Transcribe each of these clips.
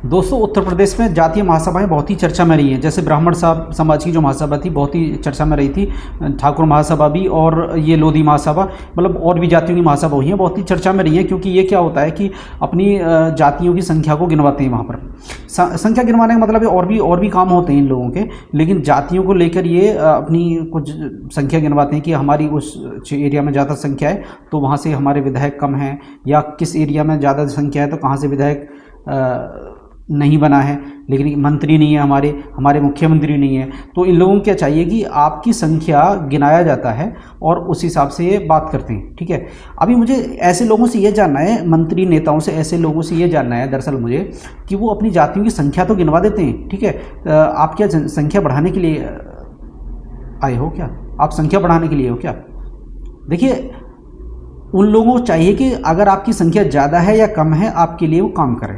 दोस्तों, उत्तर प्रदेश में जातीय महासभाएं बहुत ही चर्चा में रही हैं। जैसे ब्राह्मण समाज की जो महासभा थी बहुत ही चर्चा में रही थी, ठाकुर महासभा भी, और ये लोधी महासभा, मतलब और भी जातियों की महासभा हुई हैं, बहुत ही चर्चा में रही हैं। क्योंकि ये क्या होता है कि अपनी जातियों की संख्या को गिनवाते हैं वहाँ पर। संख्या गिनवाने का मतलब है और भी काम होते हैं इन लोगों के, लेकिन जातियों को लेकर ये अपनी कुछ संख्या गिनवाते हैं कि हमारी उस एरिया में ज़्यादा संख्या है तो वहाँ से हमारे विधायक कम हैं, या किस एरिया में ज़्यादा संख्या है तो कहाँ से विधायक नहीं बना है, लेकिन मंत्री नहीं है, हमारे मुख्यमंत्री नहीं है। तो इन लोगों को क्या चाहिए कि आपकी संख्या गिनाया जाता है और उस हिसाब से ये बात करते हैं। ठीक है, अभी मुझे ऐसे लोगों से ये जानना है, मंत्री नेताओं से, ऐसे लोगों से ये जानना है दरअसल मुझे, कि वो अपनी जातियों की संख्या तो गिनवा देते हैं। ठीक है, आप क्या संख्या बढ़ाने के लिए आए हो क्या? आप संख्या बढ़ाने के लिए हो क्या? देखिए, उन लोगों को चाहिए कि अगर आपकी संख्या ज़्यादा है या कम है, आपके लिए वो काम करें,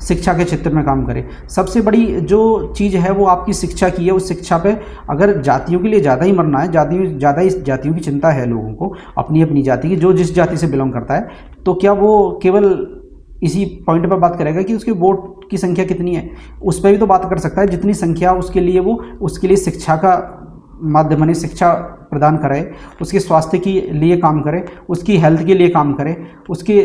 शिक्षा के क्षेत्र में काम करें। सबसे बड़ी जो चीज़ है वो आपकी शिक्षा की है। उस शिक्षा पे अगर जातियों के लिए ज़्यादा ही मरना है, जातियों की चिंता है लोगों को, अपनी अपनी जाति की, जो जिस जाति से बिलोंग करता है, तो क्या वो केवल इसी पॉइंट पर बात करेगा कि उसके वोट की संख्या कितनी है? उस पर भी तो बात कर सकता है, जितनी संख्या उसके लिए शिक्षा का माध्यम बने, शिक्षा प्रदान करे, उसके स्वास्थ्य के लिए काम करे, उसकी हेल्थ के लिए काम करे, उसके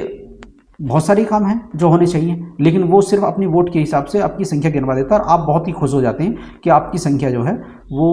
बहुत सारे काम हैं जो होने चाहिए, लेकिन वो सिर्फ अपनी वोट के हिसाब से आपकी संख्या गिनवा देता है और आप बहुत ही खुश हो जाते हैं कि आपकी संख्या जो है वो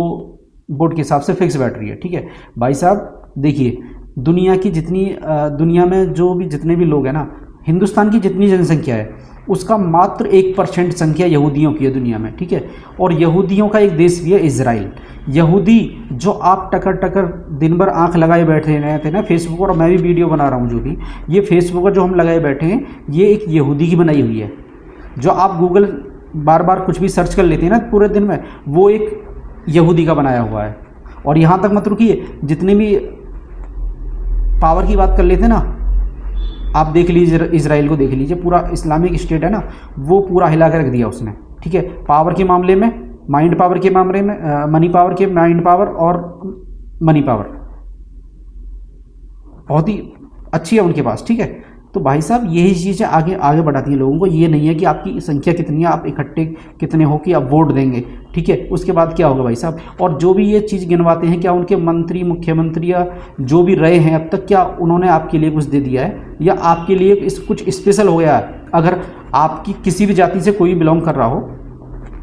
वोट के हिसाब से फिक्स बैठ रही है। ठीक है भाई साहब, देखिए, दुनिया में जितने भी लोग हैं ना, हिंदुस्तान की जितनी जनसंख्या है उसका मात्र 1% संख्या यहूदियों की है दुनिया में। ठीक है, और यहूदियों का एक देश भी है इजराइल। यहूदी जो आप टकर दिन भर आंख लगाए बैठे रहे थे ना फेसबुक पर, और मैं भी वीडियो बना रहा हूँ जो भी, ये फेसबुक पर जो हम लगाए बैठे हैं, ये एक यहूदी की बनाई हुई है। जो आप गूगल बार बार कुछ भी सर्च कर लेते हैं ना पूरे दिन में, वो एक यहूदी का बनाया हुआ है। और यहाँ तक मत रुकिए, जितने भी पावर की बात कर लेते हैं ना, आप देख लीजिए, इजराइल को देख लीजिए, पूरा इस्लामिक स्टेट है ना, वो पूरा हिला के रख दिया उसने। ठीक है, पावर के मामले में, माइंड पावर के मामले में, मनी पावर के, माइंड पावर और मनी पावर बहुत ही अच्छी है उनके पास। ठीक है, तो भाई साहब यही चीज़ें आगे बढ़ाती हैं लोगों को। ये नहीं है कि आपकी संख्या कितनी है, आप इकट्ठे कितने हो कि आप वोट देंगे। ठीक है, उसके बाद क्या होगा भाई साहब? और जो भी ये चीज़ गिनवाते हैं, क्या उनके मंत्री, मुख्यमंत्री या जो भी रहे हैं अब तक, क्या उन्होंने आपके लिए कुछ दे दिया है, या आपके लिए कुछ स्पेशल हो गया है? अगर आपकी किसी भी जाति से कोई बिलोंग कर रहा हो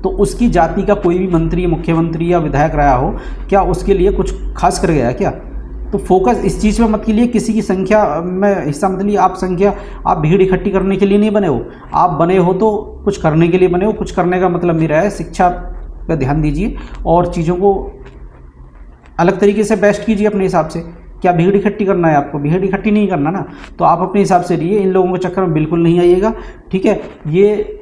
तो उसकी जाति का कोई भी मंत्री, मुख्यमंत्री या विधायक रहा हो, क्या उसके लिए कुछ खास कर गया है क्या? तो फोकस इस चीज़ में मत कीजिए, किसी की संख्या में हिस्सा मत लीजिए। आप भीड़ इकट्ठी करने के लिए नहीं बने हो, आप बने हो तो कुछ करने के लिए बने हो। कुछ करने का मतलब मेरा है, शिक्षा पर ध्यान दीजिए और चीज़ों को अलग तरीके से बेस्ट कीजिए अपने हिसाब से। क्या भीड़ इकट्ठी करना है आपको? भीड़ इकट्ठी नहीं करना ना, तो आप अपने हिसाब से रहिए, इन लोगों के चक्कर में बिल्कुल नहीं आइएगा। ठीक है, ये